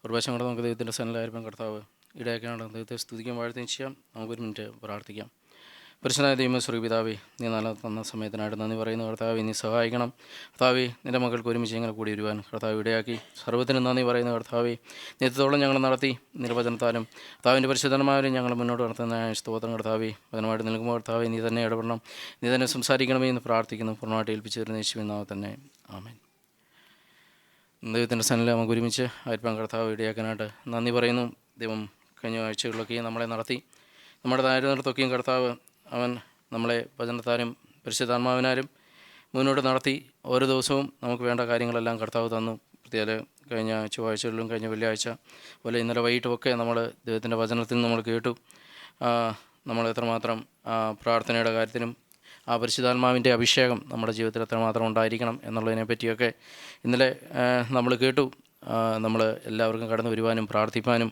ഒരു പ്രാവശ്യം കൂടെ നമുക്ക് ദൈവത്തിൻ്റെ സന്നിധിയിലായിരിക്കും കർത്താവ് ഇടയാക്കാണ്. ദൈവത്തെ സ്തുതിക്കാൻ വാഴ്ത്തുകയും ചെയ്യാം. നമുക്കൊരു മിനിറ്റ് പ്രാർത്ഥിക്കാം. പരിശുദ്ധനായ ദൈവമേ, പിതാവേ, നീ നല്ല തന്ന സമയത്തിനായിട്ട് നന്ദി പറയുന്നു. കർത്താവെ, നീ സഹായിക്കണം. കർത്താവെ, നിൻ്റെ മക്കൾക്ക് ഒരുമിച്ച് ഇങ്ങനെ കൂടി വരുവാൻ കർത്താവ് ഇടയാക്കി സർവ്വത്തിനും നന്ദി പറയുന്നു. കർത്താവെ, നിത്യത്തോളം ഞങ്ങൾ നടത്തി നിർവചനത്താലും കർത്താവിൻ്റെ പരിശുദ്ധന്മാരും ഞങ്ങൾ മുന്നോട്ട് നടത്തുന്ന സ്തോത്രം. കർത്താവെ, അതിനുമായിട്ട് നിൽക്കുമ്പോൾ കർത്താവെ, നീ തന്നെ ഇടപെടണം, നീ തന്നെ സംസാരിക്കണമേ എന്ന് പ്രാർത്ഥിക്കുന്നു. പൂർണ്ണമായിട്ട് ഏൽപ്പിച്ചു തരുന്ന യേശുവിൻ നാമത്തിൽ തന്നെ ആമേൻ. ദൈവത്തിൻ്റെ സന്നിധിയിൽ നമുക്ക് ഒരുമിച്ച് ആയിരിക്കാൻ കർത്താവ് ഇടയാക്കാനായിട്ട് നന്ദി പറയുന്നു. ദൈവം കഴിഞ്ഞ ആഴ്ചകളിലൊക്കെയും നമ്മളെ നടത്തി, നമ്മുടെ താഴ്ന്നിടത്തൊക്കെയും കർത്താവ് അവൻ നമ്മളെ വചനത്താലും പരിശുദ്ധാത്മാവിനാലും മുന്നോട്ട് നടത്തി. ഓരോ ദിവസവും നമുക്ക് വേണ്ട കാര്യങ്ങളെല്ലാം കർത്താവ് തന്നു. പ്രത്യേകം കഴിഞ്ഞ ചൊവ്വാഴ്ചകളിലും കഴിഞ്ഞ വെള്ളിയാഴ്ച പോലെ ഇന്നലെ വൈകിട്ടുമൊക്കെ നമ്മൾ ദൈവത്തിൻ്റെ വചനത്തിൽ നമ്മൾ കേട്ടു. നമ്മൾ എത്രമാത്രം പ്രാർത്ഥനയുടെ കാര്യത്തിലും ആ പരിശുദ്ധാത്മാവിൻ്റെ അഭിഷേകം നമ്മുടെ ജീവിതത്തിൽ എത്രമാത്രം ഉണ്ടായിരിക്കണം എന്നുള്ളതിനെ പറ്റിയൊക്കെ ഇന്നലെ നമ്മൾ കേട്ടു. നമ്മൾ എല്ലാവർക്കും കടന്നു വരുവാനും പ്രാർത്ഥിപ്പാനും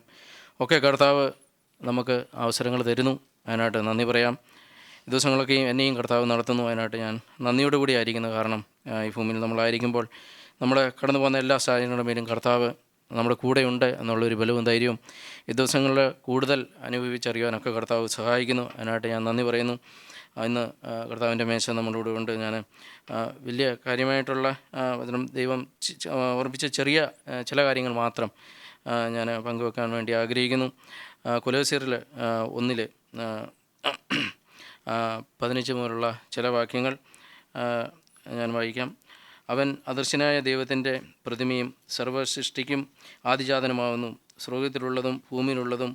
ഒക്കെ കർത്താവ് നമുക്ക് അവസരങ്ങൾ തരുന്നു. അതിനായിട്ട് നന്ദി പറയാം. ഈ ദിവസങ്ങളൊക്കെയും എന്നെയും കർത്താവ് നടത്തുന്നു. അതിനായിട്ട് ഞാൻ നന്ദിയോടു കൂടി ആയിരിക്കുന്നു. കാരണം ഈ ഭൂമിയിൽ നമ്മളായിരിക്കുമ്പോൾ നമ്മൾ കടന്നു പോകുന്ന എല്ലാ സാഹചര്യങ്ങളുടെ മേലും കർത്താവ് നമ്മുടെ കൂടെയുണ്ട് എന്നുള്ളൊരു ബലവും ധൈര്യവും ഈ ദിവസങ്ങളിൽ കൂടുതൽ അനുഭവിച്ചറിയാനൊക്കെ കർത്താവ് സഹായിക്കുന്നു. അതിനായിട്ട് ഞാൻ നന്ദി പറയുന്നു. ഇന്ന് കർത്താവിൻ്റെ മേശ നമ്മളോട് കൊണ്ട് ഞാൻ വലിയ കാര്യമായിട്ടുള്ള ദൈവം ഓർമ്മിച്ച ചെറിയ ചില കാര്യങ്ങൾ മാത്രം ഞാൻ പങ്കുവെക്കാൻ വേണ്ടി ആഗ്രഹിക്കുന്നു. കൊലോസ്യരിൽ 1:15 മുതലുള്ള ചില വാക്യങ്ങൾ ഞാൻ വായിക്കാം. അവൻ അദൃശ്യനായ ദൈവത്തിൻ്റെ പ്രതിമയും സർവ്വസൃഷ്ടിക്കും ആദിജാതനുമാവുന്നു. സ്വർഗ്ഗത്തിലുള്ളതും ഭൂമിയിലുള്ളതും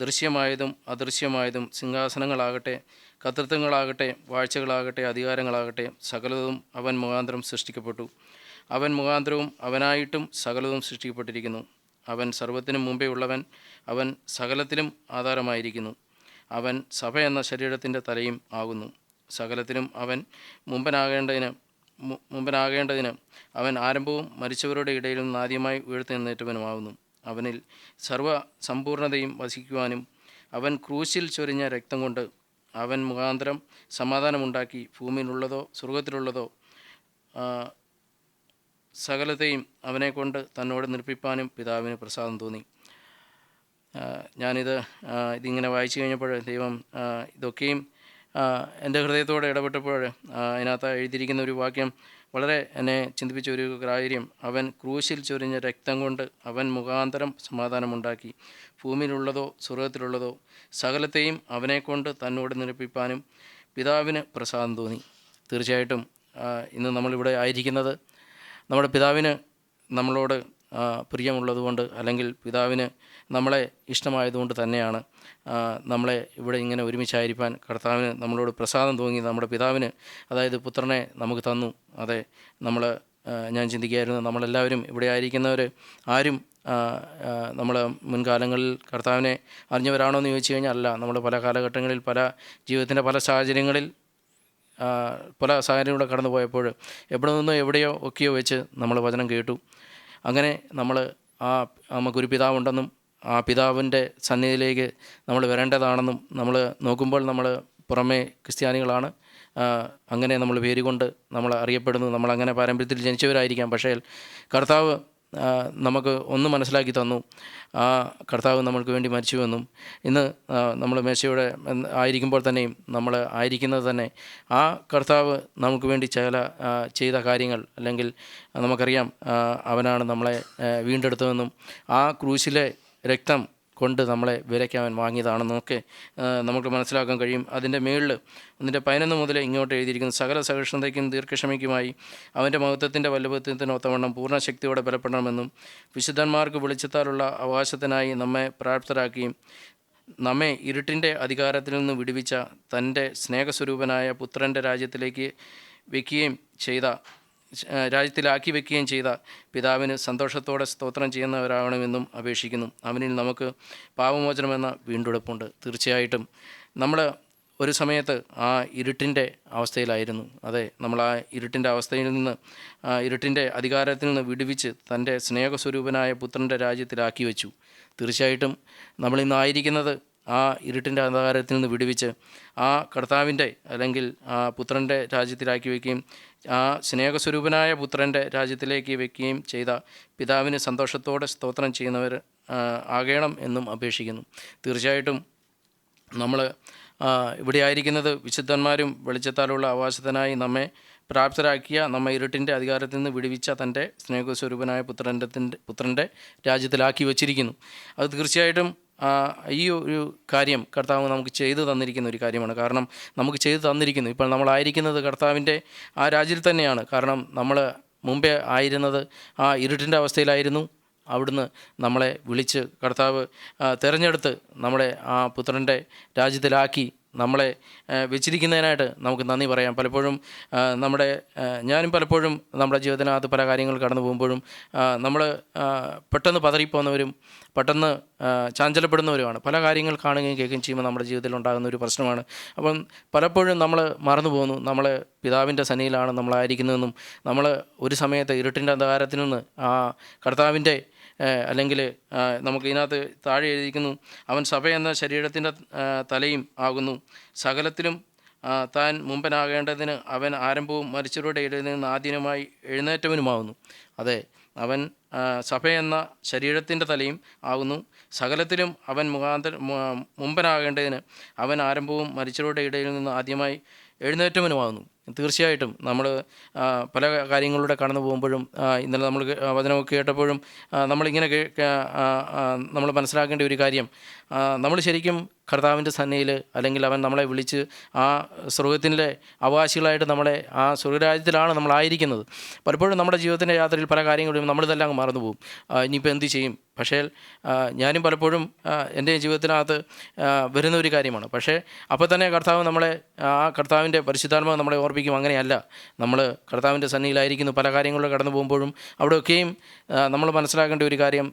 ദൃശ്യമായതും അദൃശ്യമായതും സിംഹാസനങ്ങളാകട്ടെ, കർത്തൃത്വങ്ങളാകട്ടെ, വാഴ്ചകളാകട്ടെ, അധികാരങ്ങളാകട്ടെ, സകലതും അവൻ മുഖാന്തരം സൃഷ്ടിക്കപ്പെട്ടു. അവൻ മുഖാന്തരവും അവനായിട്ടും സകലതും സൃഷ്ടിക്കപ്പെട്ടിരിക്കുന്നു. അവൻ സർവ്വത്തിനും മുമ്പേ ഉള്ളവൻ, അവൻ സകലത്തിലും ആധാരമായിരിക്കുന്നു. അവൻ സഭ എന്ന ശരീരത്തിൻ്റെ തലയും ആകുന്നു. സകലത്തിലും അവൻ മുമ്പനാകേണ്ടതിന് അവൻ ആരംഭവും മരിച്ചവരുടെ ഇടയിൽ നിന്ന് ആദ്യമായി ഉയർത്തെഴുന്നേറ്റവനുമാകുന്നു. അവനിൽ സർവ്വ സമ്പൂർണതയും വസിക്കുവാനും അവൻ ക്രൂശിൽ ചൊരിഞ്ഞ രക്തം കൊണ്ട് അവൻ മുഖാന്തരം സമാധാനമുണ്ടാക്കി ഭൂമിയിലുള്ളതോ സ്വർഗത്തിലുള്ളതോ സകലത്തെയും അവനെക്കൊണ്ട് തന്നോട് നിർപ്പിപ്പാനും പിതാവിന് പ്രസാദം തോന്നി. ഇതിങ്ങനെ വായിച്ചു കഴിഞ്ഞപ്പോൾ ദൈവം ഇതൊക്കെയും എൻ്റെ ഹൃദയത്തോടെ ഇടപെട്ടപ്പോൾ അതിനകത്ത് എഴുതിയിരിക്കുന്ന ഒരു വാക്യം വളരെ എന്നെ ചിന്തിപ്പിച്ച ഒരു കാര്യം, അവൻ ക്രൂശിൽ ചൊരിഞ്ഞ രക്തം കൊണ്ട് അവൻ മുഖാന്തരം സമാധാനമുണ്ടാക്കി ഭൂമിയിലുള്ളതോ സ്വർഗത്തിലുള്ളതോ സകലത്തെയും അവനെക്കൊണ്ട് തന്നോട് നിരപ്പിപ്പാനും പിതാവിന് പ്രസാദം തോന്നി. തീർച്ചയായിട്ടും ഇന്ന് നമ്മളിവിടെ ആയിരിക്കുന്നത് നമ്മുടെ പിതാവിന് നമ്മളോട് പ്രിയമുള്ളതുകൊണ്ട്, അല്ലെങ്കിൽ പിതാവിന് നമ്മളെ ഇഷ്ടമായതുകൊണ്ട് തന്നെയാണ് നമ്മളെ ഇവിടെ ഇങ്ങനെ ഒരുമിച്ചായിരിക്കാൻ കർത്താവിന് നമ്മളോട് പ്രസാദം തോന്നി. നമ്മുടെ പിതാവിന്, അതായത് പുത്രനെ നമുക്ക് തന്നു. അതെ, ഞാൻ ചിന്തിക്കുകയായിരുന്നു, നമ്മളെല്ലാവരും ഇവിടെ ആയിരിക്കുന്നവർ ആരും നമ്മൾ മുൻകാലങ്ങളിൽ കർത്താവിനെ അറിഞ്ഞവരാണോ എന്ന് ചോദിച്ചു കഴിഞ്ഞാൽ അല്ല. നമ്മൾ പല കാലഘട്ടങ്ങളിൽ പല ജീവിതത്തിൻ്റെ പല സാഹചര്യങ്ങളിലൂടെ കടന്നു പോയപ്പോൾ എവിടെ നിന്നോ എവിടെയോ ഒക്കെയോ വെച്ച് നമ്മൾ വചനം കേട്ടു. അങ്ങനെ നമുക്കൊരു പിതാവുണ്ടെന്നും ആ പിതാവിൻ്റെ സന്നിധിയിലേക്ക് നമ്മൾ വരേണ്ടതാണെന്നും നമ്മൾ നോക്കുമ്പോൾ നമ്മൾ പുറമേ ക്രിസ്ത്യാനികളാണ്, അങ്ങനെ നമ്മൾ പേര് കൊണ്ട് നമ്മൾ അറിയപ്പെടുന്നു, നമ്മളങ്ങനെ പാരമ്പര്യത്തിൽ ജനിച്ചവരായിരിക്കാം. പക്ഷേ കർത്താവ് നമുക്ക് ഒന്ന് മനസ്സിലാക്കി തന്നു, ആ കർത്താവ് നമ്മൾക്ക് വേണ്ടി മരിച്ചുവെന്നും ഇന്ന് നമ്മൾ മേശയോടെ ആയിരിക്കുമ്പോൾ തന്നെയും നമ്മൾ ആയിരിക്കുന്നത് തന്നെ ആ കർത്താവ് നമുക്ക് വേണ്ടി ചെയ്ത കാര്യങ്ങൾ, അല്ലെങ്കിൽ നമുക്കറിയാം അവനാണ് നമ്മളെ വീണ്ടെടുത്തതെന്നും ആ ക്രൂശിലെ രക്തം കൊണ്ട് നമ്മളെ വിലയ്ക്ക് അവൻ വാങ്ങിയതാണെന്നൊക്കെ നമുക്ക് മനസ്സിലാക്കാൻ കഴിയും. അതിൻ്റെ മേളിൽ 1:11 മുതൽ ഇങ്ങോട്ട് എഴുതിയിരിക്കുന്നു, സകല സഹിഷ്ണുതയ്ക്കും ദീർഘക്ഷമയ്ക്കുമായി അവൻ്റെ മഹത്വത്തിൻ്റെ വല്ലഭത്വത്തിന് ഒത്തവണ്ണം പൂർണ്ണശക്തിയോടെ ബലപ്പെടണമെന്നും വിശുദ്ധന്മാർക്ക് വെളിച്ചത്താലുള്ള അവകാശത്തിനായി നമ്മെ പ്രാപ്തരാക്കുകയും നമ്മെ ഇരുട്ടിൻ്റെ അധികാരത്തിൽ നിന്ന് വിടുവിച്ച തൻ്റെ സ്നേഹസ്വരൂപനായ പുത്രൻ്റെ രാജ്യത്തിലാക്കി വയ്ക്കുകയും ചെയ്ത പിതാവിന് സന്തോഷത്തോടെ സ്തോത്രം ചെയ്യുന്നവരാകണമെന്നും അപേക്ഷിക്കുന്നു. അവനിൽ നമുക്ക് പാപമോചനമെന്ന വീണ്ടെടുപ്പുണ്ട്. തീർച്ചയായിട്ടും നമ്മൾ ഒരു സമയത്ത് ആ ഇരുട്ടിൻ്റെ അവസ്ഥയിലായിരുന്നു. അതെ, നമ്മൾ ആ ഇരുട്ടിൻ്റെ അവസ്ഥയിൽ നിന്ന്, ഇരുട്ടിൻ്റെ അധികാരത്തിൽ നിന്ന് വിടുവിച്ച് തൻ്റെ സ്നേഹസ്വരൂപനായ പുത്രൻ്റെ രാജ്യത്തിലാക്കി വെച്ചു. തീർച്ചയായിട്ടും നമ്മളിന്നായിരിക്കുന്നത് ആ ഇരുട്ടിൻ്റെ അന്ധകാരത്തിൽ നിന്ന് വിടുവിച്ച് ആ കർത്താവിൻ്റെ, അല്ലെങ്കിൽ ആ പുത്രൻ്റെ രാജ്യത്തിലാക്കി വയ്ക്കുകയും ആ സ്നേഹസ്വരൂപനായ പുത്രൻ്റെ രാജ്യത്തിലേക്ക് വയ്ക്കുകയും ചെയ്ത പിതാവിന് സന്തോഷത്തോടെ സ്തോത്രം ആകണം എന്നും അപേക്ഷിക്കുന്നു. തീർച്ചയായിട്ടും നമ്മൾ ഇവിടെ ആയിരിക്കുന്നത് വിശുദ്ധന്മാരും വെളിച്ചത്താലുള്ള അവകാശത്തിനായി നമ്മെ പ്രാപ്തരാക്കിയ നമ്മെ ഇരുട്ടിൻ്റെ അധികാരത്തിൽ നിന്ന് വിടുവിച്ച തൻ്റെ സ്നേഹസ്വരൂപനായ പുത്രൻ്റെ രാജ്യത്തിലാക്കി വച്ചിരിക്കുന്നു. അത് തീർച്ചയായിട്ടും ഈ ഒരു കാര്യം കർത്താവ് നമുക്ക് ചെയ്തു തന്നിരിക്കുന്ന ഒരു കാര്യമാണ്. കാരണം നമുക്ക് ചെയ്തു തന്നിരിക്കുന്നു. ഇപ്പോൾ നമ്മളായിരിക്കുന്നത് കർത്താവിൻ്റെ ആ രാജ്യത്തിൽ തന്നെയാണ്. കാരണം നമ്മൾ മുമ്പേ ആയിരുന്നത് ആ ഇരുട്ടിൻ്റെ അവസ്ഥയിലായിരുന്നു. അവിടുന്ന് നമ്മളെ വിളിച്ച് കർത്താവ് തിരഞ്ഞെടുത്ത് നമ്മളെ ആ പുത്രൻ്റെ രാജ്യത്തിലാക്കി നമ്മളെ വെച്ചിരിക്കുന്നതിനായിട്ട് നമുക്ക് നന്ദി പറയാം. പലപ്പോഴും ഞാനും പലപ്പോഴും നമ്മുടെ ജീവിതത്തിനകത്ത് പല കാര്യങ്ങൾ കടന്നു പോകുമ്പോഴും നമ്മൾ പെട്ടെന്ന് പതറിപ്പോകുന്നവരും പെട്ടെന്ന് ചാഞ്ചലപ്പെടുന്നവരുമാണ്. പല കാര്യങ്ങൾ കാണുകയും കേൾക്കുകയും ചെയ്യുമ്പോൾ നമ്മുടെ ജീവിതത്തിൽ ഉണ്ടാകുന്ന ഒരു പ്രശ്നമാണ്. അപ്പം പലപ്പോഴും നമ്മൾ മറന്നു പോകുന്നു, നമ്മൾ പിതാവിൻ്റെ സന്നിധിയിലാണ് നമ്മളായിരിക്കുന്നതെന്നും നമ്മൾ ഒരു സമയത്ത് ഇരുട്ടിൻ്റെ അന്ധകാരത്തിൽ നിന്ന് ആ കർത്താവിൻ്റെ അല്ലെങ്കിൽ നമുക്ക് ഇതിനകത്ത് താഴെ എഴുതിയിരിക്കുന്നു, അവൻ സഭ എന്ന ശരീരത്തിൻ്റെ തലയും ആകുന്നു, സകലത്തിലും താൻ മുമ്പനാകേണ്ടതിന് അവൻ ആരംഭവും മരിച്ചവരുടെ ഇടയിൽ നിന്ന് ആദ്യമായി എഴുന്നേറ്റവനുമാകുന്നു. അതെ, അവൻ സഭ എന്ന ശരീരത്തിൻ്റെ തലയും ആകുന്നു, സകലത്തിലും അവൻ മുമ്പനാകേണ്ടതിന് അവൻ ആരംഭവും മരിച്ചവരുടെ ഇടയിൽ നിന്ന് ആദ്യമായി എഴുന്നേറ്റവനുമാകുന്നു. തീർച്ചയായിട്ടും നമ്മൾ പല കാര്യങ്ങളിലൂടെ കടന്നു പോകുമ്പോഴും ഇന്നലെ നമ്മൾ വചനമൊക്കെ കേട്ടപ്പോഴും നമ്മളിങ്ങനെ നമ്മൾ മനസ്സിലാക്കേണ്ട ഒരു കാര്യം, നമ്മൾ ശരിക്കും കർത്താവിൻ്റെ സന്നിധിയിൽ അല്ലെങ്കിൽ അവൻ നമ്മളെ വിളിച്ച് ആ സ്വർഗത്തിൻ്റെ അവകാശികളായിട്ട് നമ്മളെ ആ സ്വർഗരാജ്യത്തിലാണ് നമ്മളായിരിക്കുന്നത്. പലപ്പോഴും നമ്മുടെ ജീവിതത്തിൻ്റെ യാത്രയിൽ പല കാര്യങ്ങളും നമ്മളിതെല്ലാം അങ്ങ് മറന്നു പോകും. ഇനിയിപ്പോൾ എന്ത് ചെയ്യും? പക്ഷേ ഞാനും പലപ്പോഴും എൻ്റെ ജീവിതത്തിനകത്ത് വരുന്ന ഒരു കാര്യമാണ്. പക്ഷേ അപ്പോൾ തന്നെ കർത്താവ് നമ്മളെ ആ കർത്താവിൻ്റെ പരിശുദ്ധാത്മാവ് നമ്മളെ ഓർപ്പിക്കും, അങ്ങനെയല്ല, നമ്മൾ കർത്താവിൻ്റെ സന്നിധിയിലായിരിക്കുന്നു. പല കാര്യങ്ങളിലും കടന്നു പോകുമ്പോഴും അവിടെയൊക്കെയും നമ്മൾ മനസ്സിലാക്കേണ്ട ഒരു കാര്യം,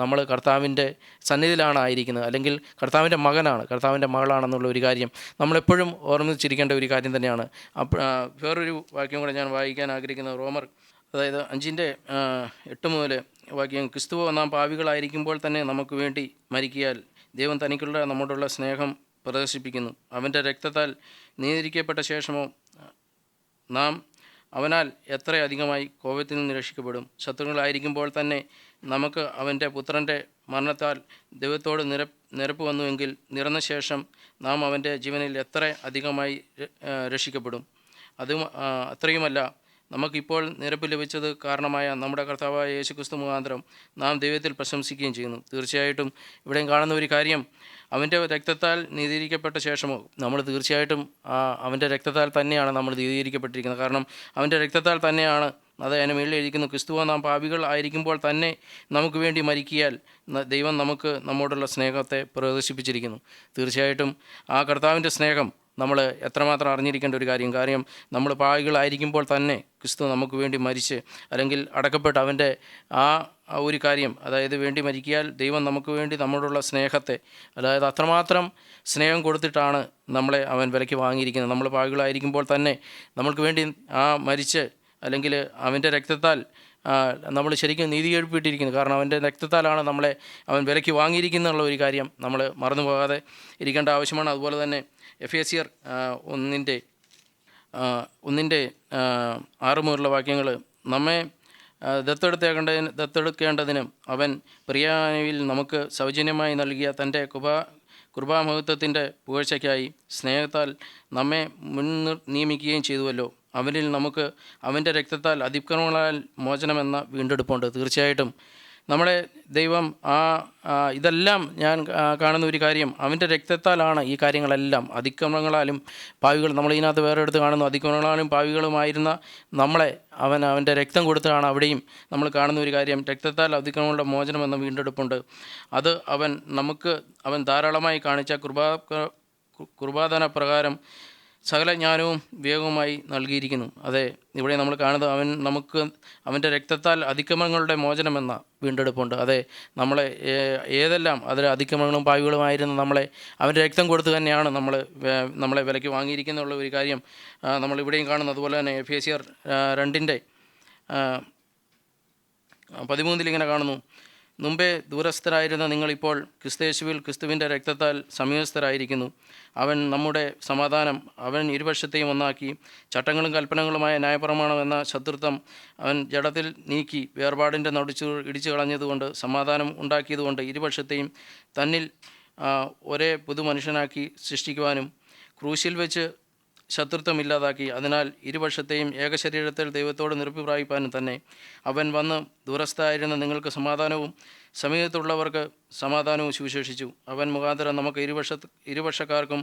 നമ്മൾ കർത്താവിൻ്റെ സന്നിധിയിലാണ് ആയിരിക്കുന്നത്, അല്ലെങ്കിൽ കർത്താവിൻ്റെ മകനാണ്, കർത്താവിൻ്റെ മകളാണെന്നുള്ള ഒരു കാര്യം നമ്മളെപ്പോഴും ഓർമ്മിച്ചിരിക്കേണ്ട ഒരു കാര്യം തന്നെയാണ്. വേറൊരു വാക്യം കൂടെ ഞാൻ വായിക്കാൻ ആഗ്രഹിക്കുന്നത് റോമർ 5:8 മുതൽ വാക്യം, ക്രിസ്തുവോ നാം പാപികളായിരിക്കുമ്പോൾ തന്നെ നമുക്ക് വേണ്ടി മരിക്കിയാൽ ദൈവം തനിക്കുള്ള നമ്മോടുള്ള സ്നേഹം പ്രദർശിപ്പിക്കുന്നു. അവൻ്റെ രക്തത്താൽ നീതിരിക്കപ്പെട്ട ശേഷമോ നാം അവനാൽ എത്ര അധികമായി കോപത്തിൽ നിന്ന് രക്ഷിക്കപ്പെടും. ശത്രുക്കളായിരിക്കുമ്പോൾ തന്നെ നമുക്ക് അവൻ്റെ പുത്രൻ്റെ മരണത്താൽ ദൈവത്തോട് നിരപ്പ് വന്നുവെങ്കിൽ നിറഞ്ഞ ശേഷം നാം അവൻ്റെ ജീവനിൽ എത്ര അധികമായി രക്ഷിക്കപ്പെടും. അത്രയുമല്ല, നമുക്കിപ്പോൾ നിരപ്പ് ലഭിച്ചത് കാരണമായ നമ്മുടെ കർത്താവായ യേശുക്രിസ്തു മുഖാന്തരം നാം ദൈവത്തിൽ പ്രശംസിക്കുകയും ചെയ്യുന്നു. തീർച്ചയായിട്ടും ഇവിടെയും കാണുന്ന ഒരു കാര്യം, അവൻ്റെ രക്തത്താൽ നീതീകരിക്കപ്പെട്ട ശേഷമോ നമ്മൾ തീർച്ചയായിട്ടും അവൻ്റെ രക്തത്താൽ തന്നെയാണ് നമ്മൾ നീതീകരിക്കപ്പെട്ടിരിക്കുന്നത്. കാരണം അവൻ്റെ രക്തത്താൽ തന്നെയാണ്, അത് അതിന് മേളിൽ എഴുതിക്കുന്നു, ക്രിസ്തുവോ നാം പാപികൾ ആയിരിക്കുമ്പോൾ തന്നെ നമുക്ക് വേണ്ടി മരിക്കിയാൽ ദൈവം നമ്മോടുള്ള സ്നേഹത്തെ പ്രദർശിപ്പിച്ചിരിക്കുന്നു. തീർച്ചയായിട്ടും ആ കർത്താവിൻ്റെ സ്നേഹം നമ്മൾ എത്രമാത്രം അറിഞ്ഞിരിക്കേണ്ട ഒരു കാര്യം നമ്മൾ പാപികളായിരിക്കുമ്പോൾ തന്നെ ക്രിസ്തു നമുക്ക് വേണ്ടി മരിച്ച് അല്ലെങ്കിൽ അടക്കപ്പെട്ട് അവൻ്റെ ആ ഒരു കാര്യം, അതായത് വേണ്ടി മരിക്കിയാൽ ദൈവം നമുക്ക് വേണ്ടി നമ്മോടുള്ള സ്നേഹത്തെ, അതായത് അത്രമാത്രം സ്നേഹം കൊടുത്തിട്ടാണ് നമ്മളെ അവൻ വിലയ്ക്ക് വാങ്ങിയിരിക്കുന്നത്. നമ്മൾ പാപികളായിരിക്കുമ്പോൾ തന്നെ നമ്മൾക്ക് വേണ്ടി മരിച്ച് അല്ലെങ്കിൽ അവൻ്റെ രക്തത്താൽ നമ്മൾ ശരിക്കും നീതീകരിക്കപ്പെട്ടിരിക്കുന്നു. കാരണം അവൻ്റെ രക്തത്താലാണ് നമ്മളെ അവൻ വിലയ്ക്ക് വാങ്ങിയിരിക്കുന്നുള്ള ഒരു കാര്യം നമ്മൾ മറന്നു പോകാതെ ഇരിക്കേണ്ട ആവശ്യമാണ്. അതുപോലെ തന്നെ എഫേസ്യർ 1:6 മുതലുള്ള വാക്യങ്ങൾ, നമ്മെ ദത്തെടുക്കേണ്ടതിന് അവൻ പ്രിയാനിൽ നമുക്ക് സൗജന്യമായി നൽകിയ തൻ്റെ കൃപാമഹത്വത്തിൻ്റെ പുകഴ്ചയ്ക്കായി സ്നേഹത്താൽ നമ്മെ നിയമിക്കുകയും ചെയ്തുവല്ലോ. അവനിൽ നമുക്ക് അവൻ്റെ രക്തത്താൽ അതിക്രമങ്ങളാൽ മോചനമെന്ന വീണ്ടെടുപ്പുണ്ട്. തീർച്ചയായിട്ടും നമ്മുടെ ദൈവം ഇതെല്ലാം ഞാൻ കാണുന്ന ഒരു കാര്യം, അവൻ്റെ രക്തത്താലാണ് ഈ കാര്യങ്ങളെല്ലാം. അതിക്രമങ്ങളാലും പാവികൾ, നമ്മളിതിനകത്ത് വേറെ എടുത്ത് കാണുന്നു, അതിക്രമങ്ങളാലും പാവികളുമായിരുന്ന നമ്മളെ അവൻ്റെ രക്തം കൊടുത്താണ് അവിടെയും നമ്മൾ കാണുന്ന ഒരു കാര്യം. രക്തത്താൽ അതിക്രമങ്ങളുടെ മോചനം എന്ന വീണ്ടെടുപ്പുണ്ട്. അത് അവൻ ധാരാളമായി കാണിച്ച കൃപാദാന പ്രകാരം സകല ജ്ഞാനവും വിവേകവുമായി നൽകിയിരിക്കുന്നു. അതെ, ഇവിടെ നമ്മൾ കാണുന്നത് അവൻ്റെ രക്തത്താൽ അതിക്രമങ്ങളുടെ മോചനമെന്ന വീണ്ടെടുപ്പുണ്ട്. അതെ, നമ്മളെ ഏതെല്ലാം അതിൽ അതിക്രമങ്ങളും പാവികളുമായിരുന്നു നമ്മളെ അവൻ്റെ രക്തം കൊടുത്ത് തന്നെയാണ് നമ്മളെ വിലയ്ക്ക് വാങ്ങിയിരിക്കുന്നുള്ള ഒരു കാര്യം നമ്മളിവിടെയും കാണുന്നു. അതുപോലെ തന്നെ എഫേസ്യർ 2:13 ഇങ്ങനെ കാണുന്നു, മുമ്പേ ദൂരസ്ഥരായിരുന്ന നിങ്ങളിപ്പോൾ ക്രിസ്തയേശുവിൽ ക്രിസ്തുവിൻ്റെ രക്തത്താൽ സമീപസ്ഥരായിരിക്കുന്നു. അവൻ നമ്മുടെ സമാധാനം. അവൻ ഇരുപക്ഷത്തെയും ഒന്നാക്കി. ചട്ടങ്ങളും കൽപ്പനകളുമായ ന്യായപ്രമാണം എന്ന ശത്രുത്വം അവൻ ജഡത്തിൽ നീക്കി വേർപാടിൻ്റെ നടിച്ചു ഇടിച്ചു കളഞ്ഞതുകൊണ്ട് സമാധാനം ഉണ്ടാക്കിയതുകൊണ്ട് ഇരുപക്ഷത്തെയും തന്നിൽ ഒരേ പുതുമനുഷ്യനാക്കി സൃഷ്ടിക്കുവാനും ക്രൂശിൽ വെച്ച് ശത്രുത്വം ഇല്ലാതാക്കി. അതിനാൽ ഇരുപക്ഷത്തെയും ഏകശരീരത്തിൽ ദൈവത്തോട് നിരപ്പി പ്രാപിപ്പാനും തന്നെ അവൻ വന്ന് ദൂരസ്ഥായിരുന്ന നിങ്ങൾക്ക് സമാധാനവും സമീപത്തുള്ളവർക്ക് സമാധാനവും സുവിശേഷിച്ചു. അവൻ മുഖാന്തരം നമുക്ക് ഇരുപക്ഷക്കാർക്കും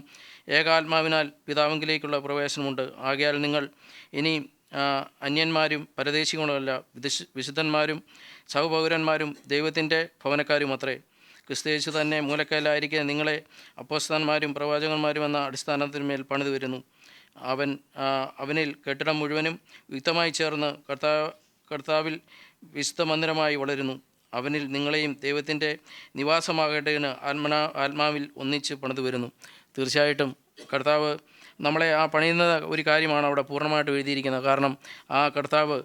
ഏകാത്മാവിനാൽ പിതാവിങ്കിലേക്കുള്ള പ്രവേശനമുണ്ട്. ആകയാൽ നിങ്ങൾ ഇനി അന്യന്മാരും പരദേശികളുമല്ല, വിശുദ്ധന്മാരും സഹപൗരന്മാരും ദൈവത്തിൻ്റെ ഭവനക്കാരും അത്രേ. ക്രിസ്തുയേശു തന്നെ മൂലക്കല്ലായിരിക്കെ നിങ്ങളെ അപ്പോസ്തലന്മാരും പ്രവാചകന്മാരും എന്ന അടിസ്ഥാനത്തിന്മേൽ പണിതു വരുന്നു. അവനിൽ കെട്ടിടം മുഴുവനും യുക്തമായി ചേർന്ന് കർത്താവിൽ വിശുദ്ധ മന്ദിരമായി വളരുന്നു. അവനിൽ നിങ്ങളെയും ദൈവത്തിൻ്റെ നിവാസമാകേണ്ടതിന് ആത്മാവിൽ ഒന്നിച്ച് പണിതു വരുന്നു. തീർച്ചയായിട്ടും കർത്താവ് നമ്മളെ പണിയുന്ന ഒരു കാര്യമാണ് അവിടെ പൂർണ്ണമായിട്ട് എഴുതിയിരിക്കുന്നത്. കാരണം കർത്താവ്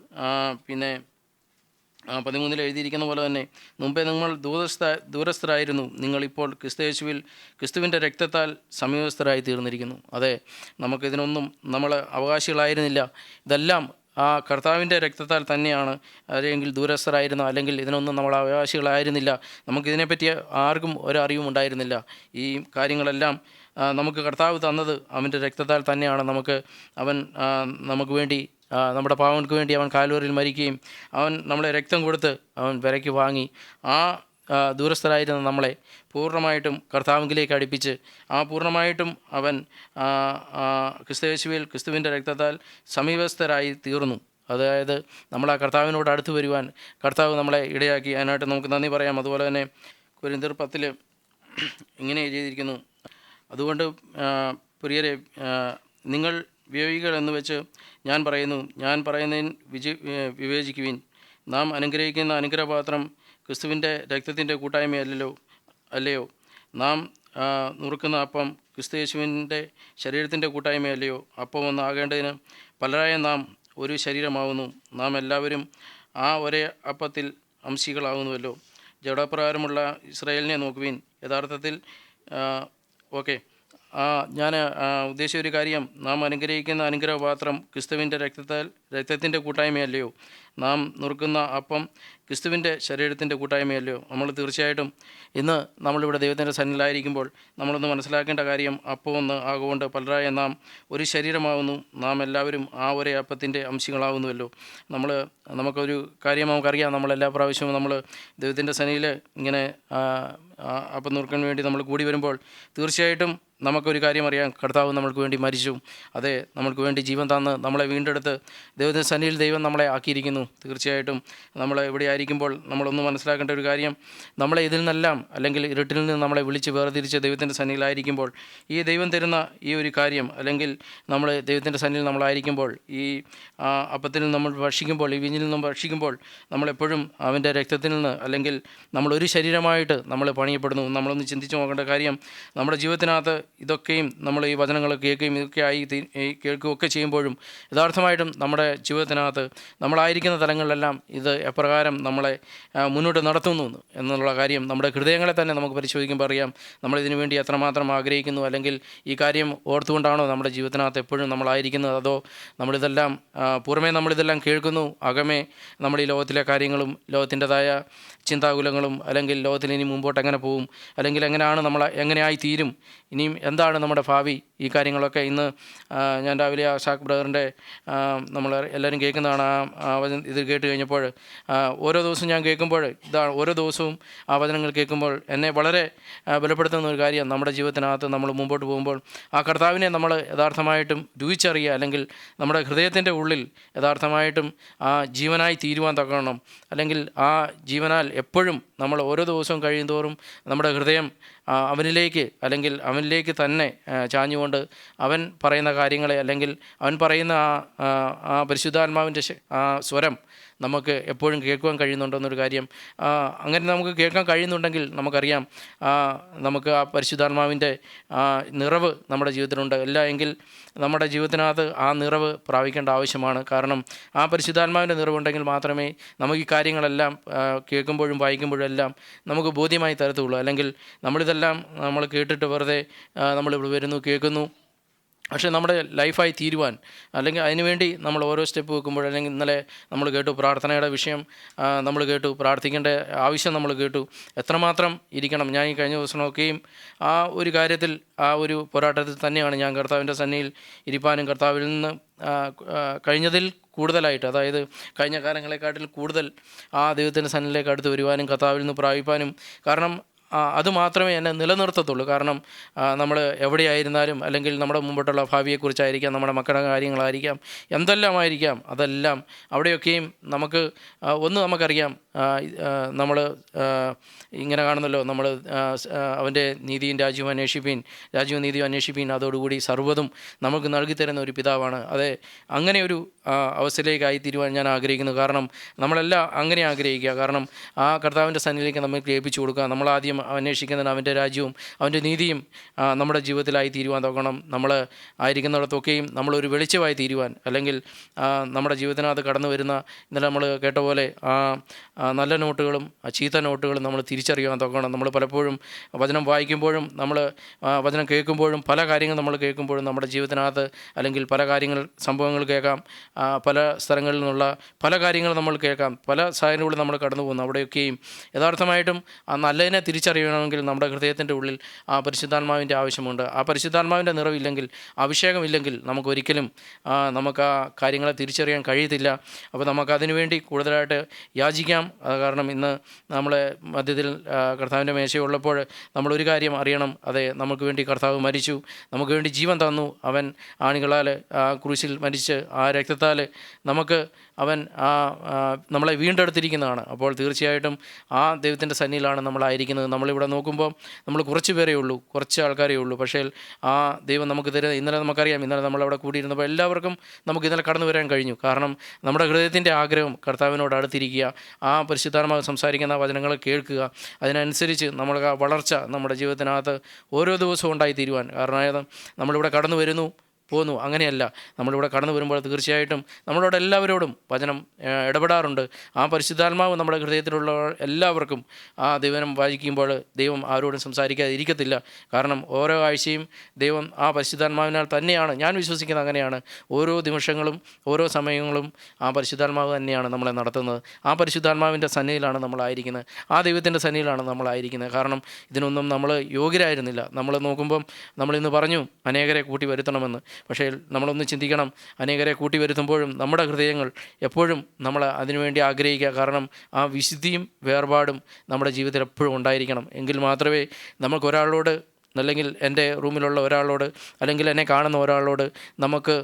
13 എഴുതിയിരിക്കുന്ന പോലെ തന്നെ മുമ്പേ നിങ്ങൾ ദൂരസ്ഥരായിരുന്നു, നിങ്ങളിപ്പോൾ ക്രിസ്തയേശുവിൽ ക്രിസ്തുവിൻ്റെ രക്തത്താൽ സമീപസ്ഥരായി തീർന്നിരിക്കുന്നു. അതെ, നമുക്കിതിനൊന്നും നമ്മൾ അവകാശികളായിരുന്നില്ല. ഇതെല്ലാം കർത്താവിൻ്റെ രക്തത്താൽ തന്നെയാണ്. അല്ലെങ്കിൽ ദൂരസ്ഥരായിരുന്ന അല്ലെങ്കിൽ ഇതിനൊന്നും നമ്മൾ അവകാശികളായിരുന്നില്ല. നമുക്കിതിനെപ്പറ്റി ആർക്കും ഒരറിവും ഉണ്ടായിരുന്നില്ല. ഈ കാര്യങ്ങളെല്ലാം നമുക്ക് കർത്താവ് തന്നത് അവൻ്റെ രക്തത്താൽ തന്നെയാണ്. അവൻ നമുക്ക് വേണ്ടി, നമ്മുടെ പാവങ്ങൾക്ക് വേണ്ടി അവൻ കാൽവറിയിൽ മരിക്കുകയും അവൻ നമ്മളെ രക്തം കൊടുത്ത് അവൻ വിലയ്ക്ക് വാങ്ങി ദൂരസ്ഥരായിരുന്ന നമ്മളെ പൂർണ്ണമായിട്ടും കർത്താവിലേക്ക് അടുപ്പിച്ച് പൂർണ്ണമായിട്ടും അവൻ ക്രിസ്തുയേശുവിൽ ക്രിസ്തുവിൻ്റെ രക്തത്താൽ സമീപസ്ഥരായി തീർന്നു. അതായത് നമ്മൾ കർത്താവിനോട് അടുത്ത് വരുവാൻ കർത്താവ് നമ്മളെ ഇടയാക്കി. അതിനായിട്ട് നമുക്ക് നന്ദി പറയാം. അതുപോലെ തന്നെ കൊരിന്ത്യർ 10 ഇങ്ങനെ എഴുതിയിരിക്കുന്നു, അതുകൊണ്ട് പ്രിയരെ, നിങ്ങൾ വിവേകികൾ എന്ന് വെച്ച് ഞാൻ പറയുന്നതിന് വിവേചിക്കുവിൻ. നാം അനുഗ്രഹിക്കുന്ന അനുഗ്രഹപാത്രം ക്രിസ്തുവിൻ്റെ രക്തത്തിൻ്റെ കൂട്ടായ്മയല്ലയോ? നാം നുറുക്കുന്ന അപ്പം ക്രിസ്തുയേശുവിൻ്റെ ശരീരത്തിൻ്റെ കൂട്ടായ്മയല്ലയോ? അപ്പം ഒന്നാകേണ്ടതിന് പലരായ നാം ഒരു ശരീരമാവുന്നു. നാം എല്ലാവരും ഒരേ അപ്പത്തിൽ അംശികളാകുന്നുവല്ലോ. ജഡപ്രകാരമുള്ള ഇസ്രായേലിനെ നോക്കുവിൻ. യഥാർത്ഥത്തിൽ ഞാൻ ഉദ്ദേശിച്ച ഒരു കാര്യം, നാം അനുഗ്രഹിക്കുന്ന അനുഗ്രഹപാത്രം ക്രിസ്തുവിൻ്റെ രക്തത്തിൻ്റെ കൂട്ടായ്മയല്ലയോ? നാം നുറുക്കുന്ന അപ്പം ക്രിസ്തുവിൻ്റെ ശരീരത്തിൻ്റെ കൂട്ടായ്മയല്ലയോ? നമ്മൾ തീർച്ചയായിട്ടും ഇന്ന് നമ്മളിവിടെ ദൈവത്തിൻ്റെ സന്നിധിയിലായിരിക്കുമ്പോൾ നമ്മളൊന്ന് മനസ്സിലാക്കേണ്ട കാര്യം, അപ്പം ഒന്ന് ആകൊണ്ട് പലരായ നാം ഒരു ശരീരമാവുന്നു. നാം എല്ലാവരും ഒരേ അപ്പത്തിൻ്റെ അംശങ്ങളാവുന്നുവല്ലോ. നമുക്കൊരു കാര്യം നമുക്കറിയാം, നമ്മളെല്ലാ പ്രാവശ്യവും നമ്മൾ ദൈവത്തിൻ്റെ സന്നിധിയിൽ ഇങ്ങനെ അപ്പം നുറുക്കാൻ വേണ്ടി നമ്മൾ കൂടി വരുമ്പോൾ തീർച്ചയായിട്ടും നമുക്കൊരു കാര്യം അറിയാം, കർത്താവ് നമ്മൾക്ക് വേണ്ടി മരിച്ചു. അതെ, നമ്മൾക്ക് വേണ്ടി ജീവൻ തന്ന് നമ്മളെ വീണ്ടെടുത്ത് ദൈവത്തിൻ്റെ സന്നിധിയിൽ ദൈവം നമ്മളെ ആക്കിയിരിക്കുന്നു. തീർച്ചയായിട്ടും നമ്മൾ ഇവിടെ ആയിരിക്കുമ്പോൾ നമ്മളൊന്ന് മനസ്സിലാക്കേണ്ട ഒരു കാര്യം, നമ്മളെ ഇതിൽ നിന്നെല്ലാം അല്ലെങ്കിൽ ഇരുട്ടിൽ നിന്ന് നമ്മളെ വിളിച്ച് വേർതിരിച്ച് ദൈവത്തിൻ്റെ സന്നിധിയിലായിരിക്കുമ്പോൾ ഈ ദൈവം തരുന്ന ഈ ഒരു കാര്യം, അല്ലെങ്കിൽ നമ്മൾ ദൈവത്തിൻ്റെ സന്നിധിയിൽ നമ്മളായിരിക്കുമ്പോൾ ഈ അപ്പത്തിൽ നിന്ന് നമ്മൾ ഭക്ഷിക്കുമ്പോൾ, ഈ വീഞ്ഞിൽ നിന്നും ഭക്ഷിക്കുമ്പോൾ നമ്മളെപ്പോഴും അവൻ്റെ രക്തത്തിൽ നിന്ന് അല്ലെങ്കിൽ നമ്മളൊരു ശരീരമായിട്ട് നമ്മൾ പണിയപ്പെടുന്നു. നമ്മളൊന്ന് ചിന്തിച്ച് നോക്കേണ്ട കാര്യം, നമ്മുടെ ജീവിതത്തിനകത്ത് ഇതൊക്കെയും നമ്മൾ ഈ വചനങ്ങൾ കേൾക്കുകയും കേൾക്കുകയൊക്കെ ചെയ്യുമ്പോഴും യഥാർത്ഥമായിട്ടും നമ്മുടെ ജീവിതത്തിനകത്ത് നമ്മളായിരിക്കുന്ന തലങ്ങളിലെല്ലാം ഇത് എപ്രകാരം നമ്മളെ മുന്നോട്ട് നടത്തുന്നു എന്നുള്ള കാര്യം നമ്മുടെ ഹൃദയങ്ങളെ തന്നെ നമുക്ക് പരിശോധിക്കുമ്പോൾ അറിയാം. നമ്മളിതിനു വേണ്ടി എത്രമാത്രം ആഗ്രഹിക്കുന്നു, അല്ലെങ്കിൽ ഈ കാര്യം ഓർത്തുകൊണ്ടാണോ നമ്മുടെ ജീവിതത്തിനകത്ത് എപ്പോഴും നമ്മളായിരിക്കുന്നത്? അതോ നമ്മളിതെല്ലാം പുറമേ നമ്മളിതെല്ലാം കേൾക്കുന്നു, അകമേ നമ്മൾ ഈ ലോകത്തിലെ കാര്യങ്ങളും ലോകത്തിൻ്റെതായ ചിന്താകുലങ്ങളും, അല്ലെങ്കിൽ ലോകത്തിൽ ഇനി മുമ്പോട്ട് എങ്ങനെ പോകും, അല്ലെങ്കിൽ എങ്ങനെയായി തീരും, ഇനിയും എന്താണ് നമ്മുടെ ഭാവി, ഈ കാര്യങ്ങളൊക്കെ ഇന്ന് ഞാൻ രാവിലെ ഷാക്ക് ബ്രദറിൻ്റെ നമ്മൾ എല്ലാവരും കേൾക്കുന്നതാണ്. ഇത് കേട്ട് കഴിഞ്ഞപ്പോൾ ഓരോ ദിവസവും ഞാൻ കേൾക്കുമ്പോൾ ഓരോ ദിവസവും വചനങ്ങൾ കേൾക്കുമ്പോൾ എന്നെ വളരെ ബലപ്പെടുത്തുന്ന ഒരു കാര്യം, നമ്മുടെ ജീവിതത്തിനകത്ത് നമ്മൾ മുമ്പോട്ട് പോകുമ്പോൾ കർത്താവിനെ നമ്മൾ യഥാർത്ഥമായിട്ടും രുചിച്ചറിയുക, അല്ലെങ്കിൽ നമ്മുടെ ഹൃദയത്തിൻ്റെ ഉള്ളിൽ യഥാർത്ഥമായിട്ടും ജീവനായി തീരുവാൻ തക്കണം. അല്ലെങ്കിൽ ജീവനാൽ എപ്പോഴും നമ്മൾ ഓരോ ദിവസവും കഴിയുന്തോറും നമ്മുടെ ഹൃദയം അവനിലേക്ക് തന്നെ ചാഞ്ഞുകൊണ്ട് അവൻ പറയുന്ന കാര്യങ്ങളെ, അല്ലെങ്കിൽ അവൻ പറയുന്ന പരിശുദ്ധാത്മാവിൻ്റെ സ്വരം നമുക്ക് എപ്പോഴും കേൾക്കുവാൻ കഴിയുന്നുണ്ടോ എന്നൊരു കാര്യം. അങ്ങനെ നമുക്ക് കേൾക്കാൻ കഴിയുന്നുണ്ടെങ്കിൽ നമുക്കറിയാം നമുക്ക് ആ പരിശുദ്ധാത്മാവിൻ്റെ നിറവ് നമ്മുടെ ജീവിതത്തിലുണ്ട്. ഇല്ല എങ്കിൽ നമ്മുടെ ജീവിതത്തിനകത്ത് ആ നിറവ് പ്രാപിക്കേണ്ട ആവശ്യമാണ്. കാരണം ആ പരിശുദ്ധാത്മാവിൻ്റെ നിറവുണ്ടെങ്കിൽ മാത്രമേ നമുക്ക് ഈ കാര്യങ്ങളെല്ലാം കേൾക്കുമ്പോഴും വായിക്കുമ്പോഴും എല്ലാം നമുക്ക് ബോധ്യമായി തരത്തുള്ളൂ. അല്ലെങ്കിൽ നമ്മളിതെല്ലാം നമ്മൾ കേട്ടിട്ട് വെറുതെ നമ്മളിവിടെ വരുന്നു, കേൾക്കുന്നു, പക്ഷേ നമ്മുടെ ലൈഫായി തീരുവാൻ, അല്ലെങ്കിൽ അതിനുവേണ്ടി നമ്മൾ ഓരോ സ്റ്റെപ്പ് വെക്കുമ്പോൾ, അല്ലെങ്കിൽ ഇന്നലെ നമ്മൾ കേട്ടു പ്രാർത്ഥനയുടെ വിഷയം, നമ്മൾ കേട്ടു പ്രാർത്ഥിക്കേണ്ട ആവശ്യം, നമ്മൾ കേട്ടു എത്രമാത്രം ഇരിക്കണം. ഞാൻ ഈ കഴിഞ്ഞ ദിവസമൊക്കെയും ആ ഒരു കാര്യത്തിൽ, ആ ഒരു പോരാട്ടത്തിൽ തന്നെയാണ് ഞാൻ കർത്താവിൻ്റെ സന്നിധിയിൽ ഇരിപ്പാനും കർത്താവിൽ നിന്ന് കഴിഞ്ഞതിൽ കൂടുതലായിട്ട്, അതായത് കഴിഞ്ഞ കാലങ്ങളെക്കാട്ടിൽ കൂടുതൽ ആ ദൈവത്തിൻ്റെ സന്നിധിയിലേക്ക് അടുത്ത് വരുവാനും കർത്താവിൽ നിന്ന് പ്രാപിപ്പാനും. കാരണം അതുമാത്രമേ എന്നെ നിലനിർത്തത്തുള്ളൂ. കാരണം നമ്മൾ എവിടെയായിരുന്നാലും, അല്ലെങ്കിൽ നമ്മുടെ മുമ്പോട്ടുള്ള ഭാവിയെക്കുറിച്ചായിരിക്കാം, നമ്മുടെ മക്കളുടെ കാര്യങ്ങളായിരിക്കാം, എന്തെല്ലാമായിരിക്കാം, അതെല്ലാം അവിടെയൊക്കെയും നമുക്കറിയാം. നമ്മൾ ഇങ്ങനെ കാണുന്നല്ലോ, നമ്മൾ അവൻ്റെ നീതിയും രാജ്യവും അന്വേഷിപ്പീൻ, രാജ്യവും നീതിയും അന്വേഷിപ്പീൻ, അതോടുകൂടി സർവ്വതും നമുക്ക് നൽകിത്തരുന്ന ഒരു പിതാവാണ്. അതെ, അങ്ങനെ ഒരു അവസ്ഥയിലേക്കായി തീരുവാൻ ഞാൻ ആഗ്രഹിക്കുന്നു. കാരണം നമ്മളെല്ലാം അങ്ങനെ ആഗ്രഹിക്കുക. കാരണം ആ കർത്താവിൻ്റെ സന്നിധിയിലേക്ക് നമുക്ക് ഏൽപ്പിച്ചു കൊടുക്കുക. നമ്മളാദ്യം അന്വേഷിക്കുന്നതിന് അവൻ്റെ രാജ്യവും അവൻ്റെ നീതിയും നമ്മുടെ ജീവിതത്തിലായി തീരുവാൻ നോക്കണം. നമ്മൾ ആയിരിക്കുന്നിടത്തൊക്കെയും നമ്മളൊരു വെളിച്ചമായി തീരുവാൻ, അല്ലെങ്കിൽ നമ്മുടെ ജീവിതത്തിനകത്ത് കടന്നു വരുന്ന, ഇന്നലെ നമ്മൾ കേട്ട പോലെ നല്ല നോട്ടുകളും ചീത്ത നോട്ടുകളും നമ്മൾ തിരിച്ചറിയാൻ നോക്കണം. നമ്മൾ പലപ്പോഴും വചനം വായിക്കുമ്പോഴും, നമ്മൾ വചനം കേൾക്കുമ്പോഴും, പല കാര്യങ്ങൾ നമ്മൾ കേൾക്കുമ്പോഴും നമ്മുടെ ജീവിതത്തിനകത്ത്, അല്ലെങ്കിൽ പല സംഭവങ്ങൾ കേൾക്കാം, പല സ്ഥലങ്ങളിൽ നിന്നുള്ള പല കാര്യങ്ങൾ നമ്മൾ കേൾക്കാം, പല സാഹചര്യങ്ങളിലൂടെ നമ്മൾ കടന്നു പോകുന്നു. അവിടെയൊക്കെയും യഥാർത്ഥമായിട്ടും ആ നല്ലതിനെ തിരിച്ചറിയണമെങ്കിൽ നമ്മുടെ ഹൃദയത്തിൻ്റെ ഉള്ളിൽ ആ പരിശുദ്ധാത്മാവിൻ്റെ ആവശ്യമുണ്ട്. ആ പരിശുദ്ധാത്മാവിൻ്റെ നിറവില്ലെങ്കിൽ, അഭിഷേകമില്ലെങ്കിൽ നമുക്കൊരിക്കലും നമുക്ക് ആ കാര്യങ്ങളെ തിരിച്ചറിയാൻ കഴിയത്തില്ല. അപ്പോൾ നമുക്കതിനു വേണ്ടി കൂടുതലായിട്ട് യാചിക്കാം. കാരണം ഇന്ന് നമ്മളെ മധ്യത്തിൽ കർത്താവിൻ്റെ മേശയുള്ളപ്പോൾ നമ്മളൊരു കാര്യം അറിയണം. അതെ, നമുക്ക് വേണ്ടി കർത്താവ് മരിച്ചു, നമുക്ക് വേണ്ടി ജീവൻ തന്നു. അവൻ ആണികളാൽ ക്രൂശിൽ മരിച്ച് ആ രക്തത്താൽ അവൻ നമ്മളെ വീണ്ടെടുത്തിരിക്കുന്നതാണ്. അപ്പോൾ തീർച്ചയായിട്ടും ആ ദൈവത്തിൻ്റെ സന്നിധിയിലാണ് നമ്മളായിരിക്കുന്നത്. നമ്മളിവിടെ നോക്കുമ്പോൾ നമ്മൾ കുറച്ച് പേരേ ഉള്ളൂ, കുറച്ച് ആൾക്കാരേ ഉള്ളൂ. പക്ഷേ ആ ദൈവം നമുക്ക് തരുന്ന, ഇന്നലെ നമുക്കറിയാം, ഇന്നലെ നമ്മളവിടെ കൂടിയിരുന്നപ്പോൾ എല്ലാവർക്കും നമുക്ക് ഇന്നലെ കടന്നു വരാൻ കഴിഞ്ഞു. കാരണം നമ്മുടെ ഹൃദയത്തിൻ്റെ ആഗ്രഹം കർത്താവിനോട് അടുത്തിരിക്കുക, ആ പരിശുദ്ധാത്മാവ് സംസാരിക്കുന്ന വചനങ്ങൾ കേൾക്കുക, അതിനനുസരിച്ച് നമ്മൾക്ക് ആ വളർച്ച നമ്മുടെ ജീവിതത്തിനകത്ത് ഓരോ ദിവസവും ഉണ്ടായി തീരുവാൻ. കാരണം നമ്മളിവിടെ കടന്നു വരുന്നു, പോന്നു, അങ്ങനെയല്ല. നമ്മളിവിടെ കടന്നു വരുമ്പോൾ തീർച്ചയായിട്ടും നമ്മളോട് എല്ലാവരോടും വചനം ഇടപെടാറുണ്ട്. ആ പരിശുദ്ധാത്മാവ് നമ്മുടെ ഹൃദയത്തിലുള്ള എല്ലാവർക്കും ആ ദൈവം വായിക്കുമ്പോൾ ദൈവം ആരോടും സംസാരിക്കാതെ ഇരിക്കത്തില്ല. കാരണം ഓരോ ആഴ്ചയും ദൈവം ആ പരിശുദ്ധാത്മാവിനാൽ തന്നെയാണ്, ഞാൻ വിശ്വസിക്കുന്നത് അങ്ങനെയാണ്, ഓരോ നിമിഷങ്ങളും ഓരോ സമയങ്ങളും ആ പരിശുദ്ധാത്മാവ് തന്നെയാണ് നമ്മളെ നടത്തുന്നത്. ആ പരിശുദ്ധാത്മാവിൻ്റെ സന്നിധിയിലാണ് നമ്മളായിരിക്കുന്നത്, ആ ദൈവത്തിൻ്റെ സന്നിധിയിലാണ് നമ്മളായിരിക്കുന്നത്. കാരണം ഇതിനൊന്നും നമ്മൾ യോഗ്യരായിരുന്നില്ല. നമ്മൾ നോക്കുമ്പം നമ്മളിന്ന് പറഞ്ഞു അനേകരെ കൂട്ടി വരുത്തണമെന്ന്. പക്ഷേ നമ്മളൊന്ന് ചിന്തിക്കണം, അനേകരെ കൂട്ടി വരുത്തുമ്പോഴും നമ്മുടെ ഹൃദയങ്ങൾ എപ്പോഴും നമ്മൾ അതിനുവേണ്ടി ആഗ്രഹിക്കുക. കാരണം ആ വിശുദ്ധിയും വേർപാടും നമ്മുടെ ജീവിതത്തിൽ എപ്പോഴും ഉണ്ടായിരിക്കണം. എങ്കിൽ മാത്രമേ നമുക്കൊരാളോട്, അല്ലെങ്കിൽ എൻ്റെ റൂമിലുള്ള ഒരാളോട്, അല്ലെങ്കിൽ എന്നെ കാണുന്ന ഒരാളോട് നമുക്ക്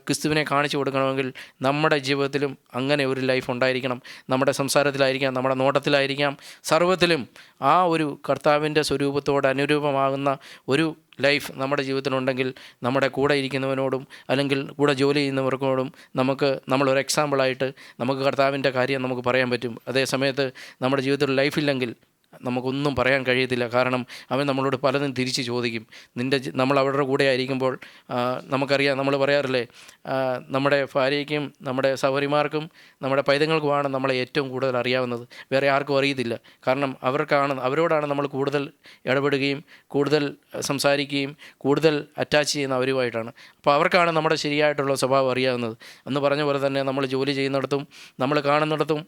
ക്രിസ്തുവിനെ കാണിച്ചു കൊടുക്കണമെങ്കിൽ നമ്മുടെ ജീവിതത്തിലും അങ്ങനെ ഒരു ലൈഫ് ഉണ്ടായിരിക്കണം. നമ്മുടെ സംസാരത്തിലായിരിക്കാം, നമ്മുടെ നോട്ടത്തിലായിരിക്കാം, സർവ്വത്തിലും ആ ഒരു കർത്താവിൻ്റെ സ്വരൂപത്തോട് അനുരൂപമാകുന്ന ഒരു ലൈഫ് നമ്മുടെ ജീവിതത്തിലുണ്ടെങ്കിൽ നമ്മുടെ കൂടെ ഇരിക്കുന്നവനോടും, അല്ലെങ്കിൽ കൂടെ ജോലി ചെയ്യുന്നവർക്കോടും നമ്മളൊരു എക്സാമ്പിളായിട്ട് നമുക്ക് കർത്താവിൻ്റെ കാര്യം നമുക്ക് പറയാൻ പറ്റും. അതേ സമയത്ത് നമ്മുടെ ജീവിതത്തിൽ ലൈഫില്ലെങ്കിൽ നമുക്കൊന്നും പറയാൻ കഴിയത്തില്ല. കാരണം അവൻ നമ്മളോട് പലതും തിരിച്ച് ചോദിക്കും. നമ്മൾ അവരുടെ കൂടെ ആയിരിക്കുമ്പോൾ നമുക്കറിയാം, നമ്മൾ പറയാറില്ലേ, നമ്മുടെ ഭാര്യയ്ക്കും നമ്മുടെ സഹോദരിമാർക്കും നമ്മുടെ പൈതങ്ങൾക്കുമാണ് നമ്മളെ ഏറ്റവും കൂടുതൽ അറിയാവുന്നത്, വേറെ ആർക്കും അറിയത്തില്ല. കാരണം അവരോടാണ് നമ്മൾ കൂടുതൽ ഇടപെടുകയും കൂടുതൽ സംസാരിക്കുകയും കൂടുതൽ അറ്റാച്ച് ചെയ്യുന്ന അവരുമായിട്ടാണ്. അപ്പോൾ അവർക്കാണ് നമ്മുടെ ശരിയായിട്ടുള്ള സ്വഭാവം അറിയാവുന്നത്. എന്ന് പറഞ്ഞ പോലെ തന്നെ നമ്മൾ ജോലി ചെയ്യുന്നിടത്തും നമ്മൾ കാണുന്നിടത്തും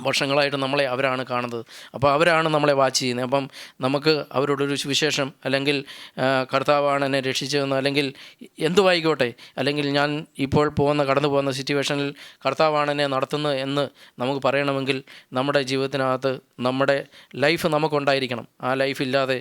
വർഷങ്ങളായിട്ട് നമ്മളെ അവരാണ് കാണുന്നത്. അപ്പോൾ അവരാണ് നമ്മളെ വാച്ച് ചെയ്യുന്നത്. അപ്പം നമുക്ക് അവരോടൊരു സുവിശേഷം, അല്ലെങ്കിൽ കർത്താവാണ് എന്നെ രക്ഷിച്ചതെന്ന്, അല്ലെങ്കിൽ എന്തുവായിക്കോട്ടെ, അല്ലെങ്കിൽ ഞാൻ ഇപ്പോൾ കടന്നു പോകുന്ന സിറ്റുവേഷനിൽ കർത്താവാണ് എന്നെ നടത്തുന്നത് എന്ന് നമുക്ക് പറയണമെങ്കിൽ നമ്മുടെ ജീവിതത്തിനകത്ത് നമ്മുടെ ലൈഫ് നമുക്കുണ്ടായിരിക്കണം. ആ ലൈഫില്ലാതെ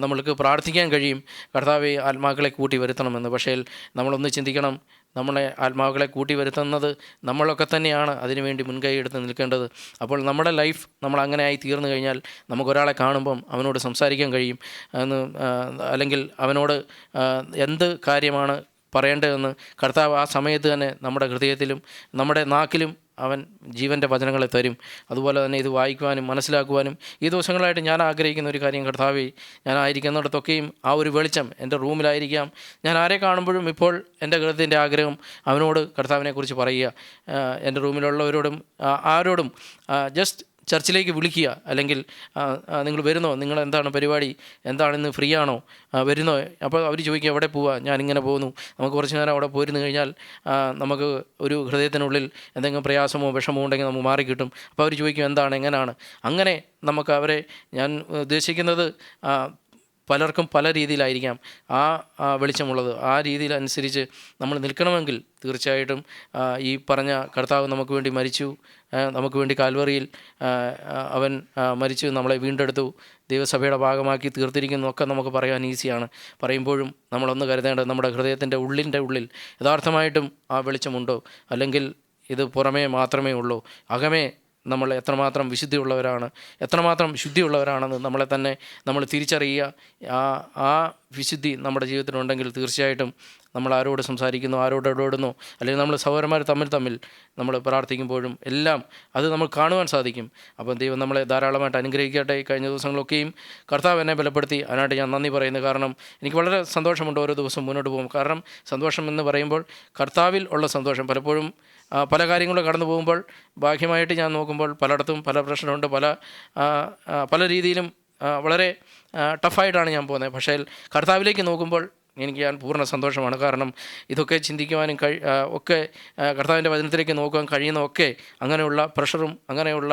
നമ്മൾക്ക് പ്രാർത്ഥിക്കാൻ കഴിയും, കർത്താവെ ആത്മാക്കളെ കൂട്ടി വരുത്തണമെന്ന്. പക്ഷേ നമ്മളൊന്ന് ചിന്തിക്കണം, നമ്മളെ ആത്മാക്കളെ കൂട്ടി വരുത്തുന്നത് നമ്മളൊക്കെ തന്നെയാണ് അതിനുവേണ്ടി മുൻകൈ എടുത്ത് നിൽക്കേണ്ടത്. അപ്പോൾ നമ്മുടെ ലൈഫ് നമ്മൾ അങ്ങനെ ആയി തീർന്നു കഴിഞ്ഞാൽ നമുക്കൊരാളെ കാണുമ്പം അവനോട് സംസാരിക്കാൻ കഴിയും, അല്ലെങ്കിൽ അവനോട് എന്ത് കാര്യമാണ് പറയേണ്ടതെന്ന് കർത്താവ് ആ സമയത്ത് തന്നെ നമ്മുടെ ഹൃദയത്തിലും നമ്മുടെ നാക്കിലും അവൻ ജീവൻ്റെ വചനങ്ങളെ തരും. അതുപോലെ തന്നെ ഇത് വായിക്കുവാനും മനസ്സിലാക്കുവാനും ഈ ദിവസങ്ങളായിട്ട് ഞാൻ ആഗ്രഹിക്കുന്ന ഒരു കാര്യം, കർത്താവേ, ഞാനായിരിക്കുന്നിടത്തൊക്കെയും ആ ഒരു വെളിച്ചം എൻ്റെ റൂമിലായിരിക്കാം, ഞാൻ ആരെ കാണുമ്പോഴും ഇപ്പോൾ എൻ്റെ ഹൃദയത്തിൻ്റെ ആഗ്രഹം അവനോട് കർത്താവിനെക്കുറിച്ച് പറയുക. എൻ്റെ റൂമിലുള്ളവരോടും ആരോടും ജസ്റ്റ് ചർച്ചിലേക്ക് വിളിക്കുക, അല്ലെങ്കിൽ നിങ്ങൾ വരുന്നോ, നിങ്ങൾ എന്താണ് പരിപാടി, എന്താണിന്ന്, ഫ്രീ ആണോ, വരുന്നോ? അപ്പോൾ അവർ ചോദിക്കുക എവിടെ പോവുക, ഞാനിങ്ങനെ പോകുന്നു. നമുക്ക് കുറച്ച് നേരം അവിടെ പോയിരുന്നു കഴിഞ്ഞാൽ നമുക്ക് ഒരു ഹൃദയത്തിനുള്ളിൽ എന്തെങ്കിലും പ്രയാസമോ വിഷമോ ഉണ്ടെങ്കിൽ നമുക്ക് മാറിക്കിട്ടും. അപ്പോൾ അവർ ചോദിക്കും എന്താണ്, എങ്ങനെയാണ്. അങ്ങനെ നമുക്ക് അവരെ, ഞാൻ ഉദ്ദേശിക്കുന്നത് പലർക്കും പല രീതിയിലായിരിക്കാം ആ വെളിച്ചമുള്ളത്. ആ രീതിയിലനുസരിച്ച് നമ്മൾ നിൽക്കണമെങ്കിൽ തീർച്ചയായിട്ടും ഈ പറഞ്ഞ കർത്താവ് നമുക്ക് വേണ്ടി മരിച്ചു, നമുക്ക് വേണ്ടി കാൽവറിയിൽ അവൻ മരിച്ചു, നമ്മളെ വീണ്ടെടുത്തു, ദൈവസഭയുടെ ഭാഗമാക്കി തീർത്തിരിക്കുന്നു ഒക്കെ നമുക്ക് പറയാൻ ഈസിയാണ്. പറയുമ്പോഴും നമ്മളൊന്ന് കരുതേണ്ടത്, നമ്മുടെ ഹൃദയത്തിൻ്റെ ഉള്ളിൽ യഥാർത്ഥമായിട്ടും ആ വെളിച്ചമുണ്ടോ, അല്ലെങ്കിൽ ഇത് പുറമേ മാത്രമേ ഉള്ളൂ, അകമേ നമ്മൾ എത്രമാത്രം വിശുദ്ധിയുള്ളവരാണ്, എത്രമാത്രം ശുദ്ധിയുള്ളവരാണെന്ന് നമ്മളെ തന്നെ നമ്മൾ തിരിച്ചറിയുക. ആ വിശുദ്ധി നമ്മുടെ ജീവിതത്തിലുണ്ടെങ്കിൽ തീർച്ചയായിട്ടും നമ്മൾ ആരോട് സംസാരിക്കുന്നു, ആരോട് ഇടപെടുന്നു, അല്ലെങ്കിൽ നമ്മൾ സഹോദരന്മാർ തമ്മിൽ നമ്മൾ പ്രാർത്ഥിക്കുമ്പോഴും എല്ലാം അത് നമ്മൾ കാണുവാൻ സാധിക്കും. അപ്പം ദൈവം നമ്മളെ ധാരാളമായിട്ട് അനുഗ്രഹിക്കട്ടെ. കഴിഞ്ഞ ദിവസങ്ങളൊക്കെയും കർത്താവ് എന്നെ ബലപ്പെടുത്തി, അതിനായിട്ട് ഞാൻ നന്ദി പറയുന്നു. കാരണം എനിക്ക് വളരെ സന്തോഷമുണ്ട് ഓരോ ദിവസം മുന്നോട്ട് പോകും. കാരണം സന്തോഷം എന്ന് പറയുമ്പോൾ കർത്താവിൽ ഉള്ള സന്തോഷം. പലപ്പോഴും പല കാര്യങ്ങളും കടന്നു പോകുമ്പോൾ ബാഹ്യമായിട്ട് ഞാൻ നോക്കുമ്പോൾ പലയിടത്തും പല പ്രശ്നമുണ്ട്, പല രീതിയിലും വളരെ ടഫായിട്ടാണ് ഞാൻ പോകുന്നത്. പക്ഷേ കർത്താവിലേക്ക് നോക്കുമ്പോൾ ഞാൻ പൂർണ്ണ സന്തോഷമാണ്. കാരണം ഇതൊക്കെ ചിന്തിക്കുവാനും ഒക്കെ കർത്താവിൻ്റെ വചനത്തിലേക്ക് നോക്കുവാൻ കഴിയുന്നതൊക്കെ അങ്ങനെയുള്ള പ്രഷറും അങ്ങനെയുള്ള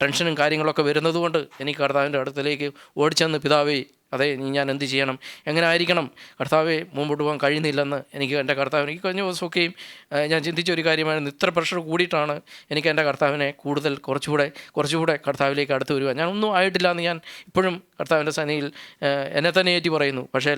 ടെൻഷനും കാര്യങ്ങളൊക്കെ വരുന്നതുകൊണ്ട് എനിക്ക് കർത്താവിൻ്റെ അടുത്തേക്ക് ഓടിച്ചെന്ന്, പിതാവേ, അതെ, ഞാൻ എന്ത് ചെയ്യണം, എങ്ങനെ ആയിരിക്കണം കർത്താവെ, മുമ്പോട്ട് പോകാൻ കഴിയുന്നില്ലെന്ന് എനിക്ക് എൻ്റെ കർത്താവിന് ഈ കഴിഞ്ഞ ദിവസമൊക്കെയും ഞാൻ ചിന്തിച്ച ഒരു കാര്യമായിരുന്നു. ഇത്ര പ്രഷർ കൂടിയിട്ടാണ് എനിക്ക് എൻ്റെ കർത്താവിനെ കൂടുതൽ കുറച്ചുകൂടെ കർത്താവിലേക്ക് അടുത്ത് വരിക. ഞാൻ ഒന്നും ആയിട്ടില്ല എന്ന് ഞാൻ ഇപ്പോഴും കർത്താവിൻ്റെ സന്നിധിയിൽ എന്നെ തന്നെ ഏറ്റി പറയുന്നു. പക്ഷേ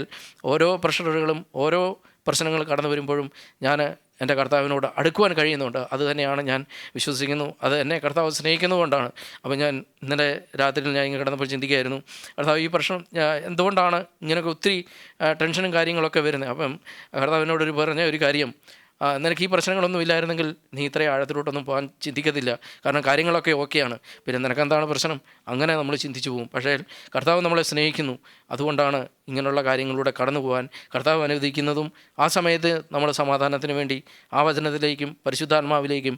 ഓരോ പ്രഷറുകളും ഓരോ പ്രശ്നങ്ങൾ കടന്നു വരുമ്പോഴും ഞാൻ എൻ്റെ കർത്താവിനോട് അടുക്കുവാൻ കഴിയുന്നുണ്ട്. അത് തന്നെയാണ് ഞാൻ വിശ്വസിക്കുന്നു. അത് എന്നെ കർത്താവ് സ്നേഹിക്കുന്നതുകൊണ്ടാണ്. അപ്പോൾ ഞാൻ ഇന്നലെ രാത്രിയിൽ ഞാൻ ഇങ്ങനെ കിടന്നപ്പോൾ ചിന്തിക്കുകയായിരുന്നു, കർത്താവ്, ഈ പ്രശ്നം എന്തുകൊണ്ടാണ് ഇങ്ങനെയൊക്കെ ഒത്തിരി ടെൻഷനും കാര്യങ്ങളൊക്കെ വരുന്നത്. അപ്പം കർത്താവിനോടൊരു പറഞ്ഞ ഒരു കാര്യം, നിനക്ക് ഈ പ്രശ്നങ്ങളൊന്നും ഇല്ലായിരുന്നെങ്കിൽ നീ ഇത്രയും ആഴത്തിലോട്ടൊന്നും പോകാൻ ചിന്തിക്കത്തില്ല. കാരണം കാര്യങ്ങളൊക്കെ ഓക്കെയാണ്, പിന്നെ നിനക്കെന്താണ് പ്രശ്നം, അങ്ങനെ നമ്മൾ ചിന്തിച്ചു പോകും. പക്ഷേ കർത്താവ് നമ്മളെ സ്നേഹിക്കുന്നു. അതുകൊണ്ടാണ് ഇങ്ങനെയുള്ള കാര്യങ്ങളിലൂടെ കടന്നു പോകാൻ കർത്താവ് അനുവദിക്കുന്നതും. ആ സമയത്ത് നമ്മൾ സമാധാനത്തിന് വേണ്ടി ആ വചനത്തിലേക്കും പരിശുദ്ധാത്മാവിലേക്കും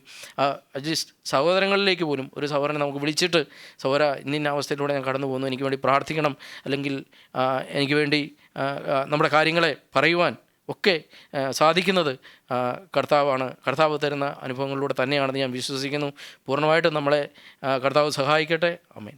അറ്റ്ലീസ്റ്റ് സഹോദരങ്ങളിലേക്ക് പോലും ഒരു സഹോദരനെ നമുക്ക് വിളിച്ചിട്ട്, സഹോദര, ഇന്ന അവസ്ഥയിലൂടെ ഞാൻ കടന്നു പോകുന്നു, എനിക്ക് വേണ്ടി പ്രാർത്ഥിക്കണം, അല്ലെങ്കിൽ എനിക്ക് വേണ്ടി നമ്മുടെ കാര്യങ്ങളെ പറയുവാൻ ഒക്കെ സാധിക്കുന്നത് കർത്താവാണ്. കർത്താവ് തരുന്ന അനുഭവങ്ങളിലൂടെ തന്നെയാണെന്ന് ഞാൻ വിശ്വസിക്കുന്നു. പൂർണ്ണമായിട്ടും നമ്മളെ കർത്താവ് സഹായിക്കട്ടെ. ആമേൻ.